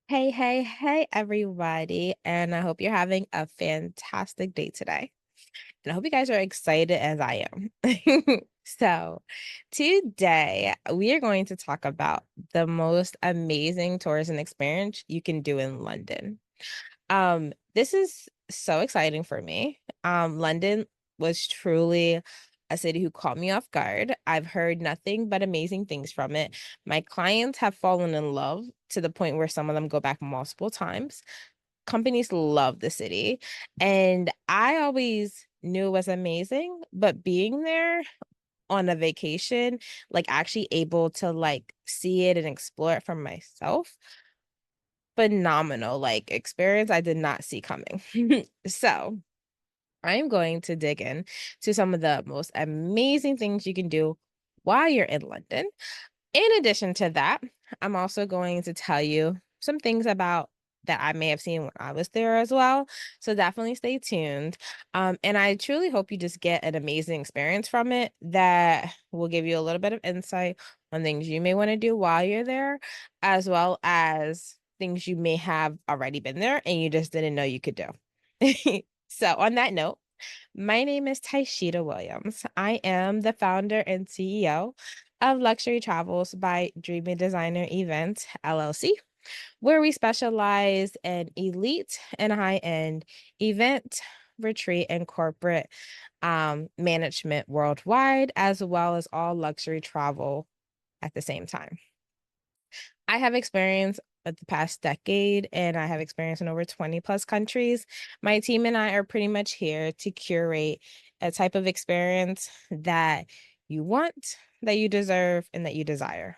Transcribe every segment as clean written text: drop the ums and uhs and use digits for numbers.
Hey, hey, hey, everybody. And I hope you're having a fantastic day today. And I hope you guys are excited as I am. So, today we are going to talk about the most amazing tourism experience you can do in London. This is so exciting for me. London was truly a city who caught me off guard. I've heard nothing but amazing things from it. My clients have fallen in love to the point where some of them go back multiple times. Companies love the city, and I always knew it was amazing, but being there on a vacation, like actually able to like see it and explore it for myself, phenomenal like experience I did not see coming. So I'm going to dig in to some of the most amazing things you can do while you're in London. In addition to that, I'm also going to tell you some things about that I may have seen when I was there as well. So definitely stay tuned. And I truly hope you just get an amazing experience from it that will give you a little bit of insight on things you may want to do while you're there, as well as things you may have already been there and you just didn't know you could do. So on that note, my name is Taishita Williams. I am the founder and CEO of Luxury Travels by Dreamy Designer Events, LLC, where we specialize in elite and high-end event, retreat, and corporate management worldwide, as well as all luxury travel at the same time. I have experience with the past decade and I have experience in over 20 plus countries. My team and I are pretty much here to curate a type of experience that you want, that you deserve, and that you desire.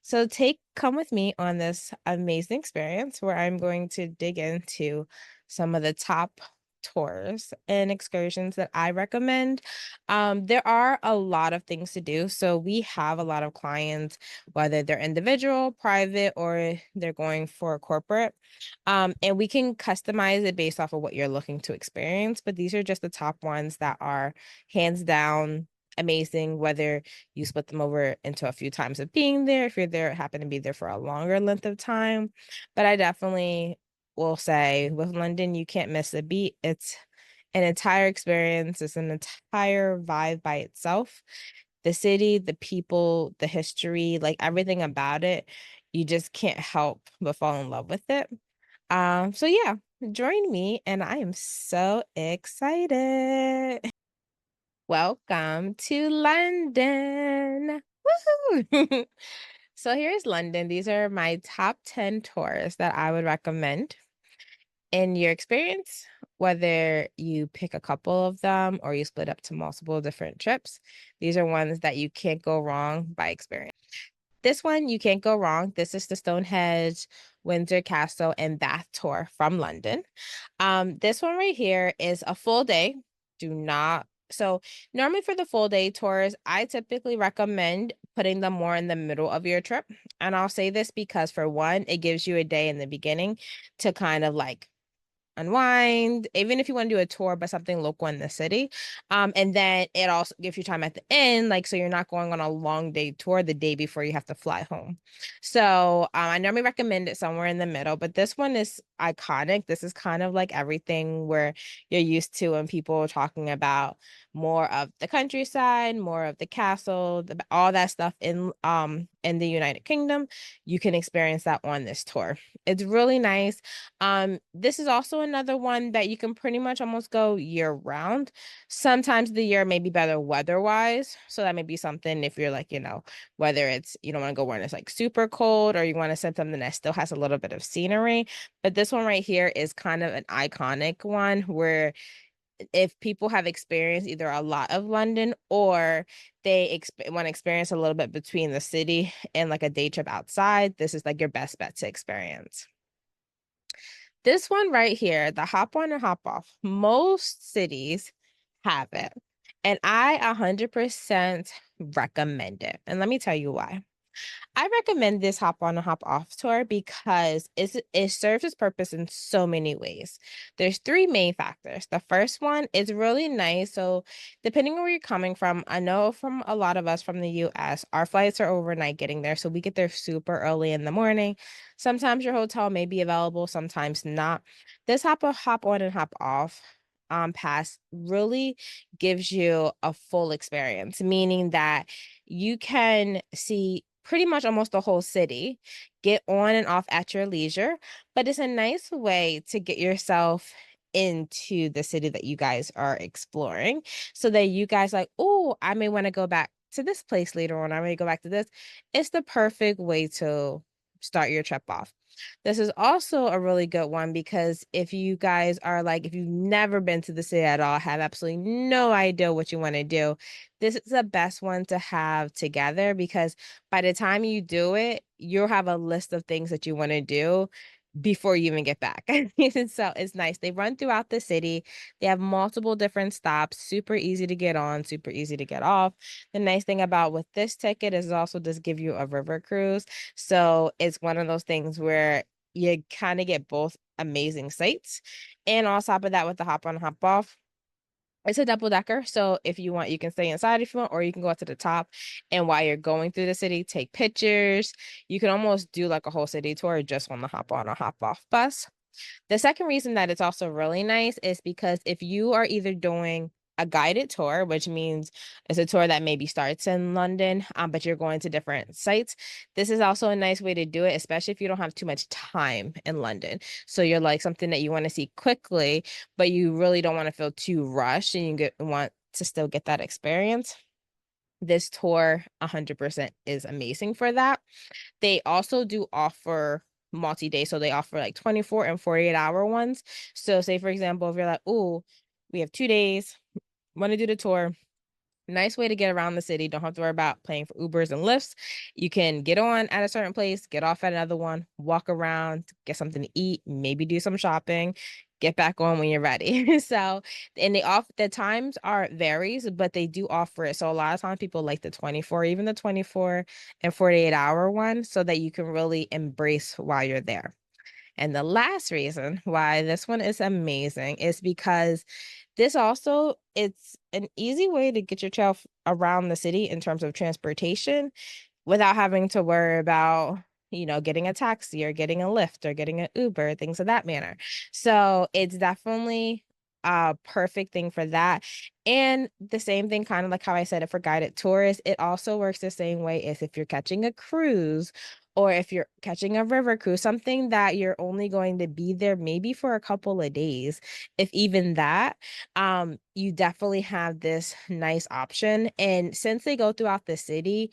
So come with me on this amazing experience where I'm going to dig into some of the top tours and excursions that I recommend. There are a lot of things to do. So we have a lot of clients, whether they're individual, private, or they're going for corporate. And we can customize it based off of what you're looking to experience. But these are just the top ones that are hands down amazing, whether you split them over into a few times of being there, if you're there, happen to be there for a longer length of time. But I definitely will say with London, you can't miss a beat. It's an entire experience, it's an entire vibe by itself. The city, the people, the history, like everything about it, you just can't help but fall in love with it. So yeah, join me, and I am so excited. Welcome to London. Woohoo! So here's London. These are my top 10 tours that I would recommend in your experience, whether you pick a couple of them or you split up to multiple different trips. These are ones that you can't go wrong by experience. This one, you can't go wrong. This is the Stonehenge, Windsor Castle, and Bath tour from London. This one right here is a full day. Do not. So normally for the full day tours, I typically recommend putting them more in the middle of your trip. And I'll say this because for one, it gives you a day in the beginning to kind of like unwind, even if you want to do a tour, but something local in the city. And then it also gives you time at the end, like so you're not going on a long day tour the day before you have to fly home. So I normally recommend it somewhere in the middle, but this one is iconic. This is kind of like everything where you're used to when people are talking about more of the countryside, more of the castle, all that stuff in the United Kingdom. You can experience that on this tour. It's really nice. This is also another one that you can pretty much almost go year round. Sometimes the year may be better weather-wise. So that may be something if you're like, whether it's you don't want to go when it's like super cold or you want to send something that still has a little bit of scenery. But this one right here is kind of an iconic one where if people have experienced either a lot of London or they want to experience a little bit between the city and like a day trip outside, this is like your best bet to experience. This one right here, the hop on and hop off, most cities have it. And I 100% recommend it. And let me tell you why. I recommend this hop on and hop off tour because it serves its purpose in so many ways. There's three main factors. The first one is really nice. So, depending on where you're coming from, I know from a lot of us from the US, our flights are overnight getting there. So, we get there super early in the morning. Sometimes your hotel may be available, sometimes not. This hop on and hop off pass really gives you a full experience, meaning that you can see pretty much almost the whole city, get on and off at your leisure, but it's a nice way to get yourself into the city that you guys are exploring so that you guys like, oh, I may want to go back to this place later on. I may go back to this. It's the perfect way to start your trip off. This is also a really good one because if you guys are like, if you've never been to the city at all, have absolutely no idea what you want to do, this is the best one to have together because by the time you do it, you'll have a list of things that you want to do before you even get back. So it's nice. They run throughout the city. They have multiple different stops, super easy to get on, super easy to get off. The nice thing about with this ticket is it also does give you a river cruise. So it's one of those things where you kind of get both amazing sights. And on top of that, with the hop on, hop off, it's a double decker. So if you want, you can stay inside if you want, or you can go up to the top. And while you're going through the city, take pictures. You can almost do like a whole city tour just on the hop on or hop off bus. The second reason that it's also really nice is because if you are either doing a guided tour, which means it's a tour that maybe starts in London, but you're going to different sites. This is also a nice way to do it, especially if you don't have too much time in London. So you're like something that you want to see quickly, but you really don't want to feel too rushed and want to still get that experience. This tour 100% is amazing for that. They also do offer multi-day, so they offer like 24 and 48-hour ones. So say for example, if you're like, "Oh, we have 2 days, want to do the tour." Nice way to get around the city. Don't have to worry about paying for Ubers and Lyfts. You can get on at a certain place, get off at another one, walk around, get something to eat, maybe do some shopping, get back on when you're ready. So, and the times are varies, but they do offer it. So a lot of times people like the 24, even the 24 and 48-hour one, so that you can really embrace while you're there. And the last reason why this one is amazing is because this also it's an easy way to get yourself around the city in terms of transportation without having to worry about, getting a taxi or getting a Lyft or getting an Uber, things of that manner. So it's definitely a perfect thing for that. And the same thing, kind of like how I said it for guided tourists, it also works the same way as if you're catching a cruise or if you're catching a river cruise, something that you're only going to be there maybe for a couple of days, if even that. You definitely have this nice option. And since they go throughout the city,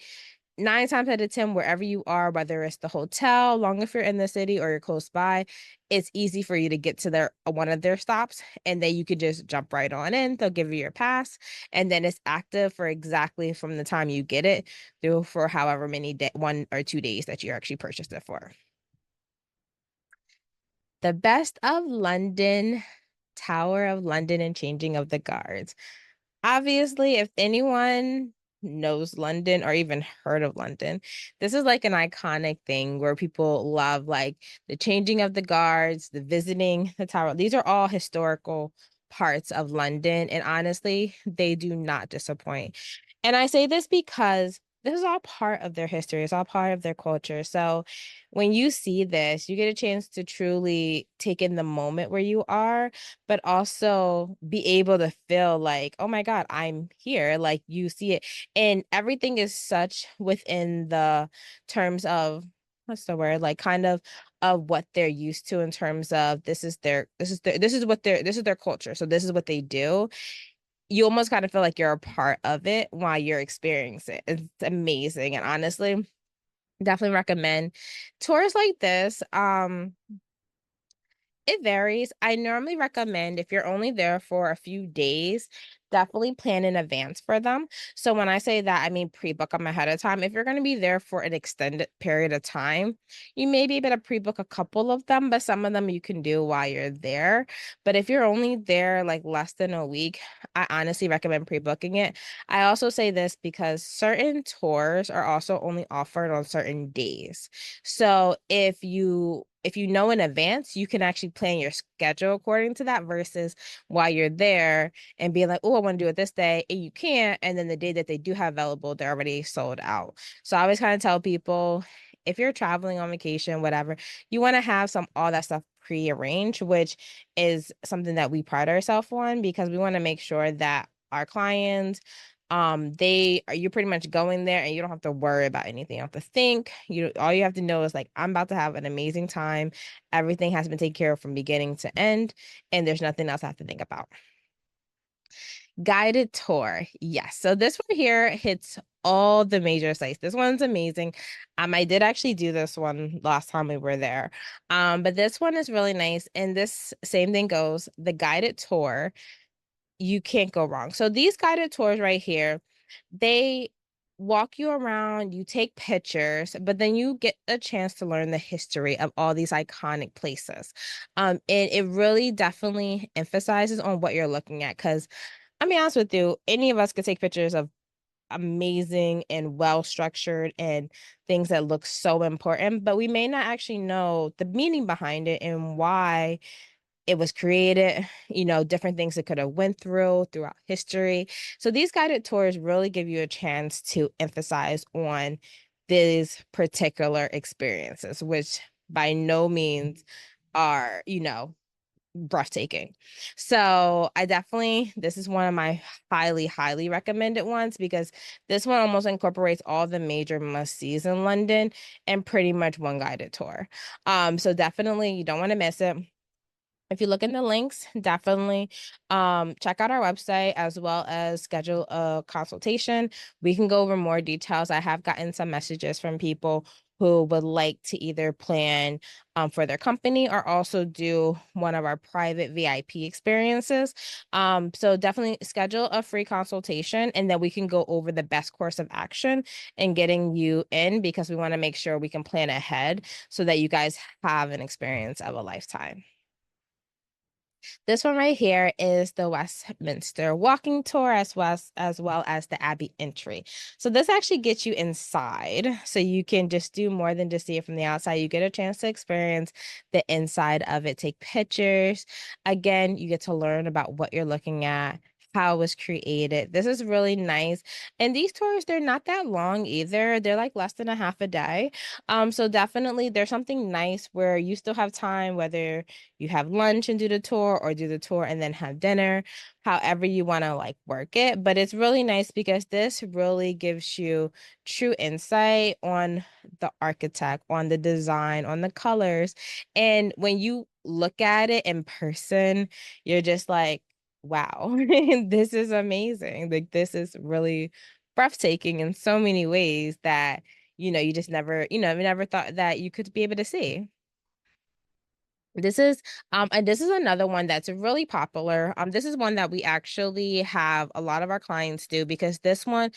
9 times out of 10, wherever you are, whether it's the hotel, long if you're in the city or you're close by, it's easy for you to get to one of their stops, and then you could just jump right on in. They'll give you your pass, and then it's active for exactly from the time you get it through for however many 1 or 2 days that you actually purchased it for. The Best of London, Tower of London and Changing of the Guards. Obviously, if anyone knows London or even heard of London, this is like an iconic thing where people love like the changing of the guards, the visiting the tower. These are all historical parts of London, and honestly, they do not disappoint. And I say this because this is all part of their history, it's all part of their culture. So when you see this, you get a chance to truly take in the moment where you are, but also be able to feel like, oh my God, I'm here. Like you see it. And everything is such within the terms of what's the word? Like kind of what they're used to in terms of this is their culture. So this is what they do. You almost kind of feel like you're a part of it while you're experiencing it. It's amazing. And honestly, definitely recommend tours like this. It varies. I normally recommend if you're only there for a few days, definitely plan in advance for them. So when I say that, I mean pre-book them ahead of time. If you're going to be there for an extended period of time, you may be able to pre-book a couple of them, but some of them you can do while you're there. But if you're only there like less than a week, I honestly recommend pre-booking it. I also say this because certain tours are also only offered on certain days. So if you know in advance, you can actually plan your schedule according to that versus while you're there and being like, oh, I want to do it this day, and you can't. And then the day that they do have available, they're already sold out. So I always kind of tell people if you're traveling on vacation, whatever, you want to have all that stuff pre-arranged, which is something that we pride ourselves on because we want to make sure that our clients you're pretty much going there and you don't have to worry about anything. You don't have to think. All you have to know is like, I'm about to have an amazing time. Everything has been taken care of from beginning to end, and there's nothing else I have to think about. Guided tour. Yes. So this one here hits all the major sites. This one's amazing. I did actually do this one last time we were there. But this one is really nice. And this same thing goes, the guided tour, you can't go wrong. So these guided tours right here, they walk you around, you take pictures, but then you get a chance to learn the history of all these iconic places. And it really definitely emphasizes on what you're looking at because I'll be honest with you, any of us could take pictures of amazing and well structured and things that look so important, but we may not actually know the meaning behind it and why it was created, different things it could have went throughout history. So these guided tours really give you a chance to emphasize on these particular experiences, which by no means are, breathtaking. So this is one of my highly, highly recommended ones because this one almost incorporates all the major must-sees in London and pretty much one guided tour. So definitely you don't want to miss it. If you look in the links, definitely check out our website as well as schedule a consultation. We can go over more details. I have gotten some messages from people who would like to either plan for their company or also do one of our private VIP experiences. So definitely schedule a free consultation and then we can go over the best course of action in getting you in because we want to make sure we can plan ahead so that you guys have an experience of a lifetime. This one right here is the Westminster walking tour as well as the Abbey entry. So this actually gets you inside. So you can just do more than just see it from the outside. You get a chance to experience the inside of it, take pictures. Again, you get to learn about what you're looking at, how it was created. This is really nice. And these tours, they're not that long either. They're like less than a half a day. So definitely there's something nice where you still have time, whether you have lunch and do the tour or do the tour and then have dinner, however you want to like work it. But it's really nice because this really gives you true insight on the architect, on the design, on the colors. And when you look at it in person, you're just like, wow, this is amazing. Like this is really breathtaking in so many ways that you just never thought that you could be able to see. This is another one that's really popular. This is one that we actually have a lot of our clients do because this one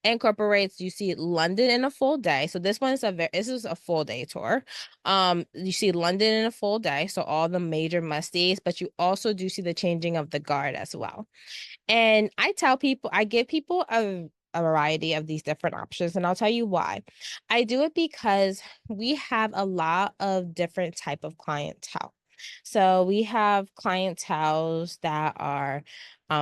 incorporates, you see London in a full day. So this is a full day tour. You see London in a full day, so all the major must-sees, but you also do see the changing of the guard as well. And I give people a variety of these different options, and I'll tell you why. I do it because we have a lot of different type of clientele. So we have clientels that are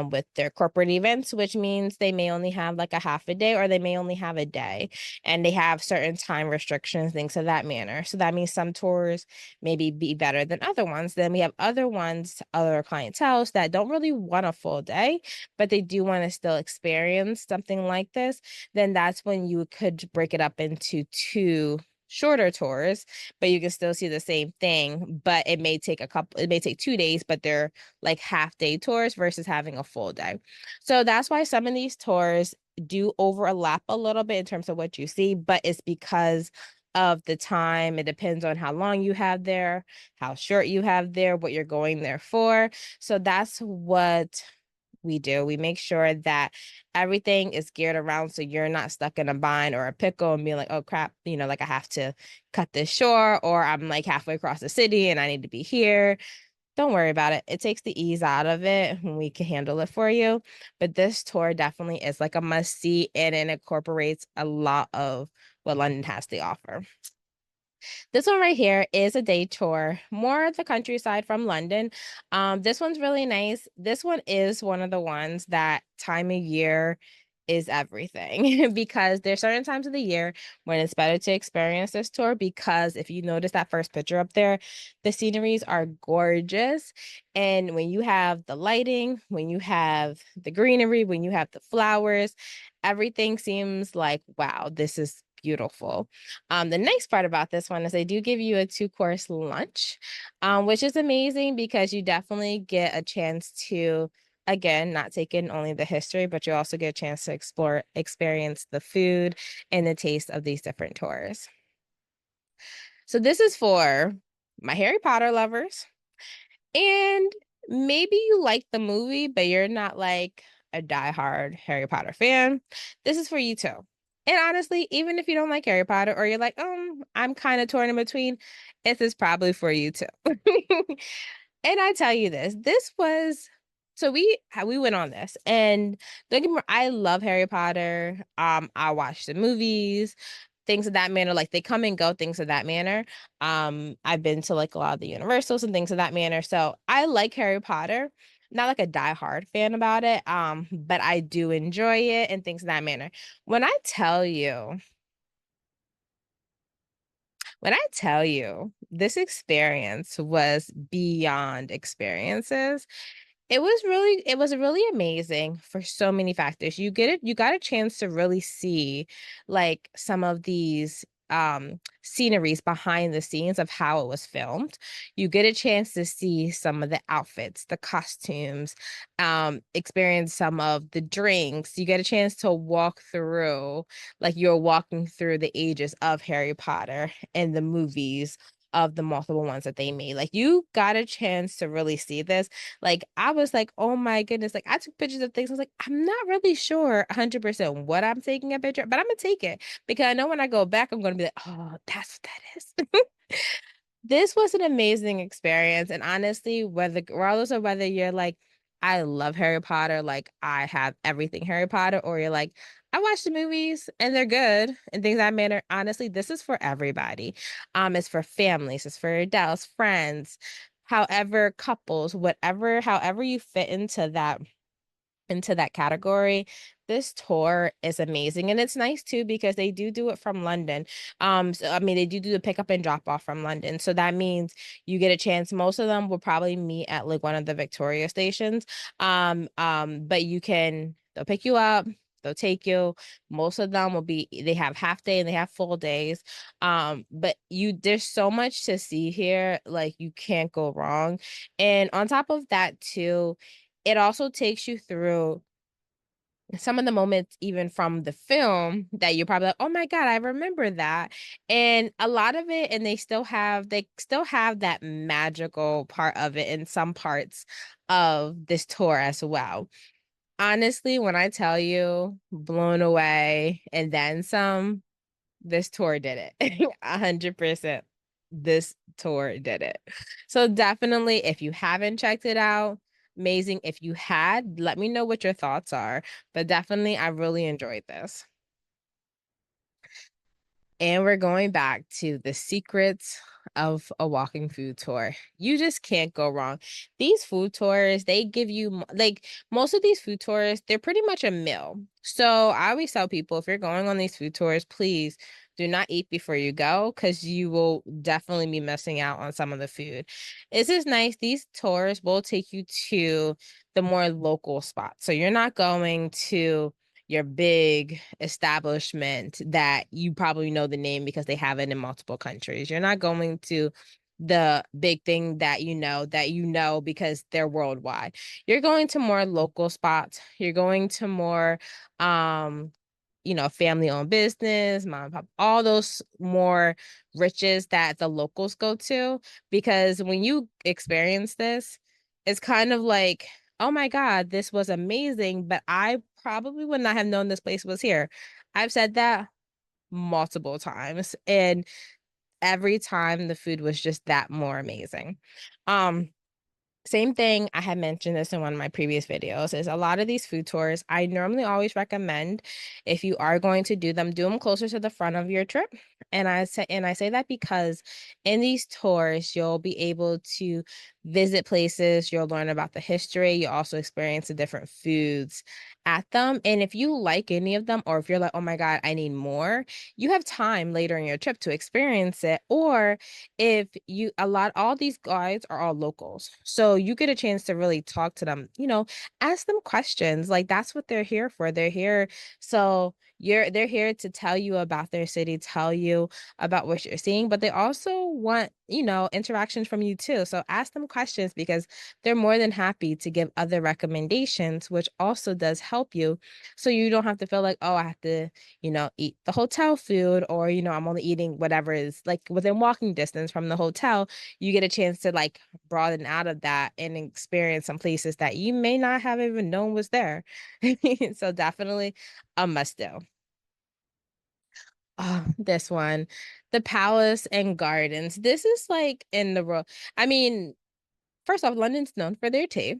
with their corporate events, which means they may only have like a half a day or they may only have a day, and they have certain time restrictions, things of that manner. So that means some tours maybe be better than other ones. Then we have other clientels that don't really want a full day, but they do want to still experience something like this. Then that's when you could break it up into two shorter tours, but you can still see the same thing, but it may take 2 days, but they're like half day tours versus having a full day. So that's why some of these tours do overlap a little bit in terms of what you see, but it's because of the time. It depends on how long you have there, how short you have there, what you're going there for. So that's what we do. We make sure that everything is geared around so you're not stuck in a bind or a pickle and being like, oh crap, like I have to cut this short, or I'm like halfway across the city and I need to be here. Don't worry about it. It takes the ease out of it and we can handle it for you. But this tour definitely is like a must see, and it incorporates a lot of what London has to offer. This one right here is a day tour, more the countryside from London. This one's really nice. This one is one of the ones that time of year is everything because there's certain times of the year when it's better to experience this tour, because if you notice that first picture up there, the sceneries are gorgeous. And when you have the lighting, when you have the greenery, when you have the flowers, everything seems like, wow, this is beautiful. The nice part about this one is they do give you a 2-course lunch, which is amazing because you definitely get a chance to, again, not take in only the history, but you also get a chance to experience the food and the taste of these different tours. So this is for my Harry Potter lovers, and maybe you like the movie, but you're not like a diehard Harry Potter fan. This is for you too. And honestly, even if you don't like Harry Potter or you're like, I'm kind of torn in between, this is probably for you too. And I tell you this was, so we went on this, and don't get me wrong, I love Harry Potter. I watched the movies, things of that manner, like they come and go, things of that manner. I've been to like a lot of the Universals and things of that manner. So I like Harry Potter. Not like a diehard fan about it, but I do enjoy it and things of that manner. When I tell you, when I tell you this experience was beyond experiences, it was really amazing for so many factors. You got a chance to really see like some of these sceneries behind the scenes of how it was filmed. You get a chance to see some of the outfits, the costumes, experience some of the drinks. You get a chance to walk through, like you're walking through the ages of Harry Potter and the movies of the multiple ones that they made. Like you got a chance to really see this. Like I was like, oh my goodness. Like I took pictures of things. I was like, I'm not really sure 100% what I'm taking a picture, but I'm gonna take it because I know when I go back, I'm gonna be like, oh, that's what that is. This was an amazing experience. And honestly, regardless of whether you're like, I love Harry Potter, like I have everything Harry Potter, or you're like, I watch the movies and they're good and things of that matter. Honestly, this is for everybody. It's for families, it's for adults, friends, however, couples, whatever, however you fit into that category. This tour is amazing, and it's nice too because they do it from London. So, I mean, they do the pickup and drop off from London, so that means you get a chance. Most of them will probably meet at like one of the Victoria stations. But they'll pick you up. They'll take you. Most of them they have half day and they have full days. But there's so much to see here, like you can't go wrong. And on top of that too, it also takes you through some of the moments even from the film that you're probably like, oh my God, I remember that. And a lot of it, and they still have that magical part of it in some parts of this tour as well. Honestly, when I tell you blown away and then some, this tour did it. 100%. This tour did it. So definitely, if you haven't checked it out, amazing. If you had, let me know what your thoughts are. But definitely, I really enjoyed this. And we're going back to the secrets of a walking food tour. You just can't go wrong. These food tours, they give you like most of these food tours, they're pretty much a meal. So I always tell people if you're going on these food tours, please do not eat before you go because you will definitely be missing out on some of the food. This is nice. These tours will take you to the more local spots. So you're not going to your big establishment that you probably know the name because they have it in multiple countries. You're not going to the big thing that you know because they're worldwide. You're going to more local spots. You're going to more family owned business, mom and pop, all those more riches that the locals go to, because when you experience this, it's kind of like "Oh my god, this was amazing, but I probably would not have known this place was here." I've said that multiple times, and every time the food was just that more amazing. Um, Same thing, I had mentioned this in one of my previous videos, is a lot of these food tours, I normally always recommend if you are going to do them closer to the front of your trip. And I say that because in these tours, you'll be able to visit places, you'll learn about the history, you also experience the different foods at them. And if you like any of them, or if you're like, oh my God, I need more, you have time later in your trip to experience it. Or if you a lot all these guides are all locals. So you get a chance to really talk to them, ask them questions. Like that's what they're here for. They're here so they're here to tell you about their city, tell you about what you're seeing, but they also want, interactions from you too. So ask them questions because they're more than happy to give other recommendations, which also does help you. So you don't have to feel like, oh, I have to eat the hotel food or, I'm only eating whatever is like within walking distance from the hotel. You get a chance to like broaden out of that and experience some places that you may not have even known was there. So definitely a must do. Oh, this one, the palace and gardens. This is like in the world. I mean, first off, London's known for their tea.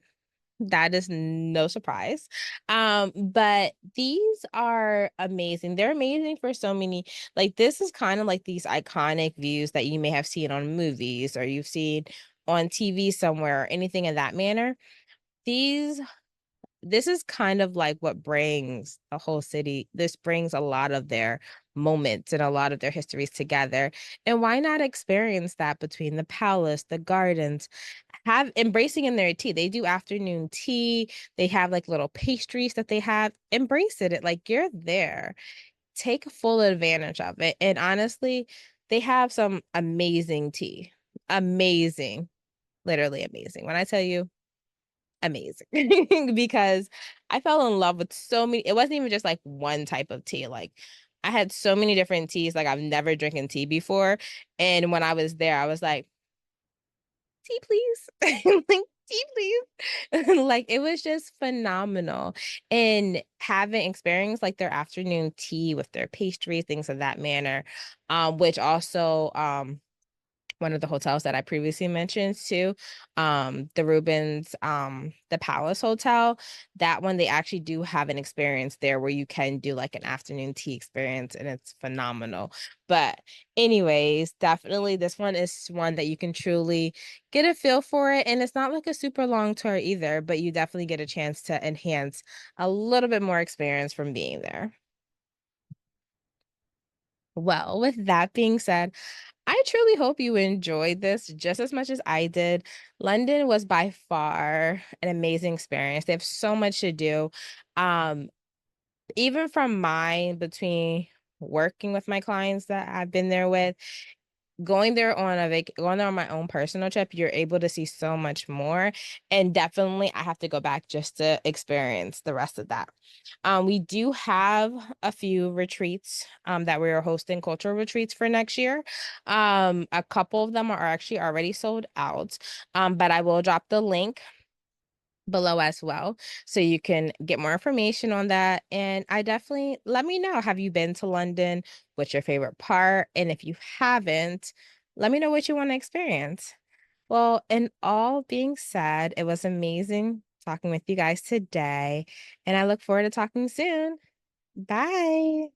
That is no surprise. But these are amazing. They're amazing for so many. Like this is kind of like these iconic views that you may have seen on movies or you've seen on TV somewhere or anything in that manner. These this is kind of like what brings a whole city. This brings a lot of their moments and a lot of their histories together. And why not experience that between the palace, the gardens, have embracing in their tea. They do afternoon tea. They have like little pastries that they have. Embrace it. Like you're there. Take full advantage of it. And honestly, they have some amazing tea. Amazing. Literally amazing. When I tell you amazing because I fell in love with so many. It wasn't even just like one type of tea. Like I had so many different teas. Like I've never drinking tea before. And when I was there, I was like, tea, please. Like, tea, please. Like it was just phenomenal. And having experience like their afternoon tea with their pastries, things of that manner. Which also one of the hotels that I previously mentioned too, the Rubens, the Palace Hotel, that one they actually do have an experience there where you can do like an afternoon tea experience and it's phenomenal. But anyways, definitely this one is one that you can truly get a feel for it. And it's not like a super long tour either, but you definitely get a chance to enhance a little bit more experience from being there. Well, with that being said, I truly hope you enjoyed this just as much as I did. London was by far an amazing experience. They have so much to do. Um, Even from mine between working with my clients that I've been there with, going there on my own personal trip, you're able to see so much more. And definitely I have to go back just to experience the rest of that. We do have a few retreats that we are hosting cultural retreats for next year. A couple of them are actually already sold out. But I will drop the link below as well so you can get more information on that. And I definitely let me know, have you been to London? What's your favorite part? And if you haven't, let me know what you want to experience. Well, and all being said, it was amazing talking with you guys today, and I look forward to talking soon. Bye.